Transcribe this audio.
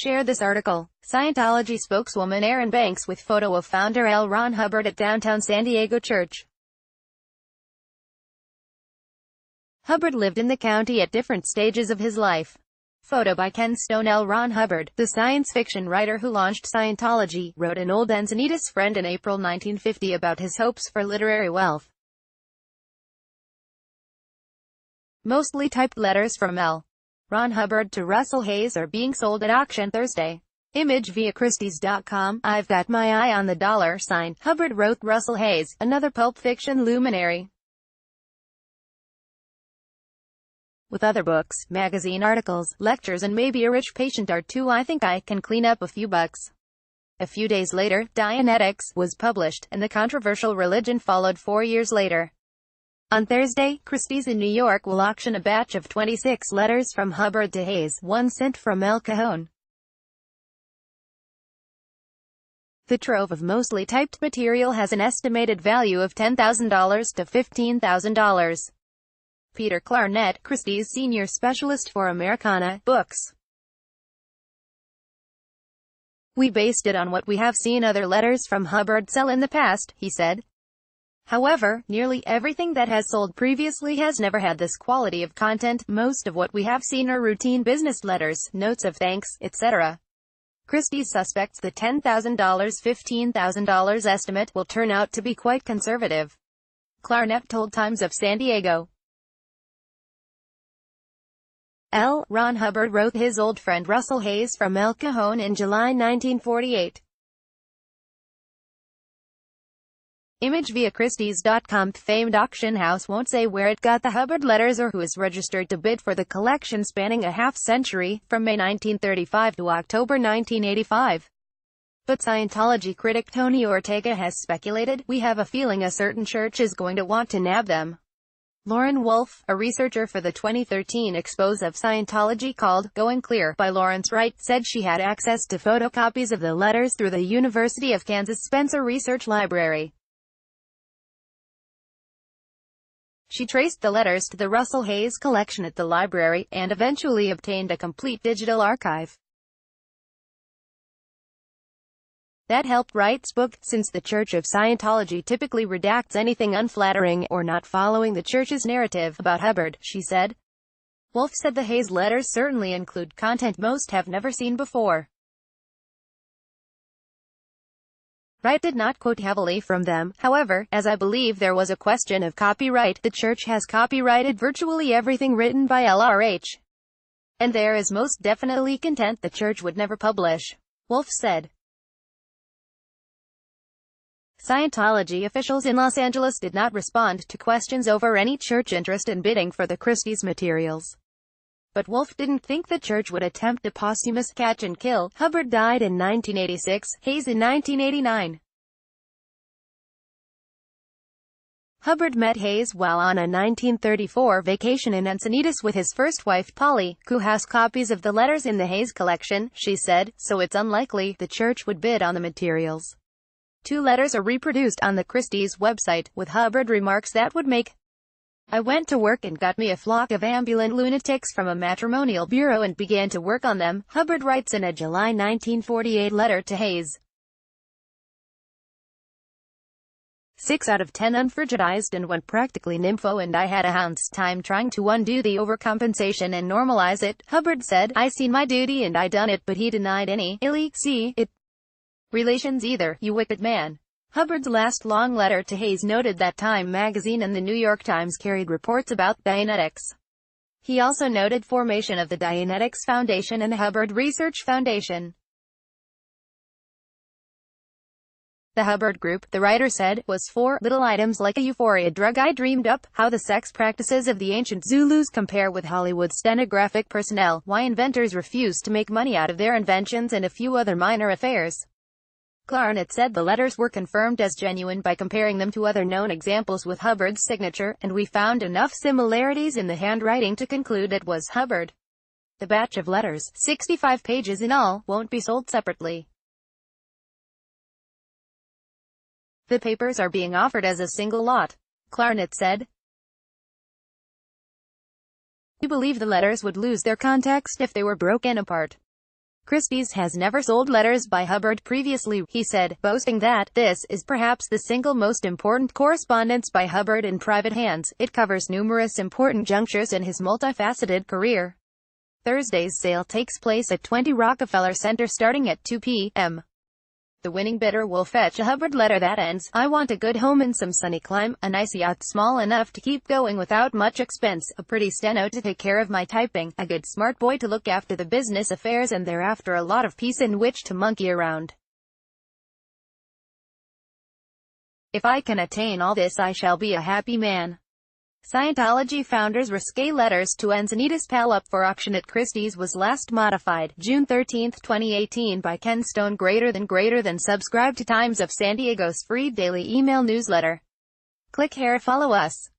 Share this article. Scientology spokeswoman Erin Banks with photo of founder L. Ron Hubbard at downtown San Diego church. Hubbard lived in the county at different stages of his life. Photo by Ken Stone. L. Ron Hubbard, the science fiction writer who launched Scientology, wrote an old Encinitas friend in April 1950 about his hopes for literary wealth. Mostly typed letters from L. Ron Hubbard to Russell Hayes are being sold at auction Thursday. Image via Christie's.com. I've got my eye on the dollar sign, Hubbard wrote Russell Hayes, another pulp fiction luminary. With other books, magazine articles, lectures and maybe a rich patient or two, I think I can clean up a few bucks. A few days later, Dianetics was published, and the controversial religion followed 4 years later. On Thursday, Christie's in New York will auction a batch of 26 letters from Hubbard to Hayes, one sent from El Cajon. The trove of mostly typed material has an estimated value of $10,000 to $15,000. Peter Clarnett, Christie's senior specialist for Americana Books. We based it on what we have seen other letters from Hubbard sell in the past, he said. However, nearly everything that has sold previously has never had this quality of content. Most of what we have seen are routine business letters, notes of thanks, etc. Christie suspects the $10,000–$15,000 estimate will turn out to be quite conservative. Clarnett told Times of San Diego. L. Ron Hubbard wrote his old friend Russell Hayes from El Cajon in July 1948. Image via Christie's.com. Famed auction house won't say where it got the Hubbard letters or who is registered to bid for the collection spanning a half-century, from May 1935 to October 1985. But Scientology critic Tony Ortega has speculated, "We have a feeling a certain church is going to want to nab them." Lauren Wolfe, a researcher for the 2013 expose of Scientology called "Going Clear" by Lawrence Wright, said she had access to photocopies of the letters through the University of Kansas Spencer Research Library. She traced the letters to the Russell Hayes collection at the library, and eventually obtained a complete digital archive. That helped Wright's book, since the Church of Scientology typically redacts anything unflattering, or not following the church's narrative, about Hubbard, she said. Wolfe said the Hayes letters certainly include content most have never seen before. Wright did not quote heavily from them, however, as I believe there was a question of copyright. The church has copyrighted virtually everything written by LRH. And there is most definitely content the church would never publish, Wolfe said. Scientology officials in Los Angeles did not respond to questions over any church interest in bidding for the Christie's materials. But Wolfe didn't think the church would attempt a posthumous catch and kill. Hubbard died in 1986, Hayes in 1989. Hubbard met Hayes while on a 1934 vacation in Encinitas with his first wife Polly, who has copies of the letters in the Hayes collection, she said, so it's unlikely the church would bid on the materials. 2 letters are reproduced on the Christie's website, with Hubbard remarks that would make "I went to work and got me a flock of ambulant lunatics from a matrimonial bureau and began to work on them," Hubbard writes in a July 1948 letter to Hayes. 6 out of 10 unfrigidized and went practically nympho, and I had a hound's time trying to undo the overcompensation and normalize it, Hubbard said. "I seen my duty and I done it," but he denied any illicit relations either, "you wicked man." Hubbard's last long letter to Hayes noted that Time magazine and the New York Times carried reports about Dianetics. He also noted formation of the Dianetics Foundation and Hubbard Research Foundation. The Hubbard Group, the writer said, was 4 little items like a euphoria drug I dreamed up, how the sex practices of the ancient Zulus compare with Hollywood stenographic personnel, why inventors refuse to make money out of their inventions, and a few other minor affairs. Clarnett said the letters were confirmed as genuine by comparing them to other known examples with Hubbard's signature, and we found enough similarities in the handwriting to conclude it was Hubbard. The batch of letters, 65 pages in all, won't be sold separately. The papers are being offered as a single lot, Clarnett said. We believe the letters would lose their context if they were broken apart. Christie's has never sold letters by Hubbard previously, he said, boasting that, "This is perhaps the single most important correspondence by Hubbard in private hands. It covers numerous important junctures in his multifaceted career." Thursday's sale takes place at 20 Rockefeller Center starting at 2 p.m. The winning bidder will fetch a Hubbard letter that ends, "I want a good home in some sunny clime, a nice yacht small enough to keep going without much expense, a pretty steno to take care of my typing, a good smart boy to look after the business affairs, and thereafter a lot of peace in which to monkey around. If I can attain all this I shall be a happy man." Scientology founders' Risqué letters to Encinitas pal up for auction at Christie's was last modified, June 13, 2018 by Ken Stone. Greater than subscribe to Times of San Diego's free daily email newsletter. Click here, follow us.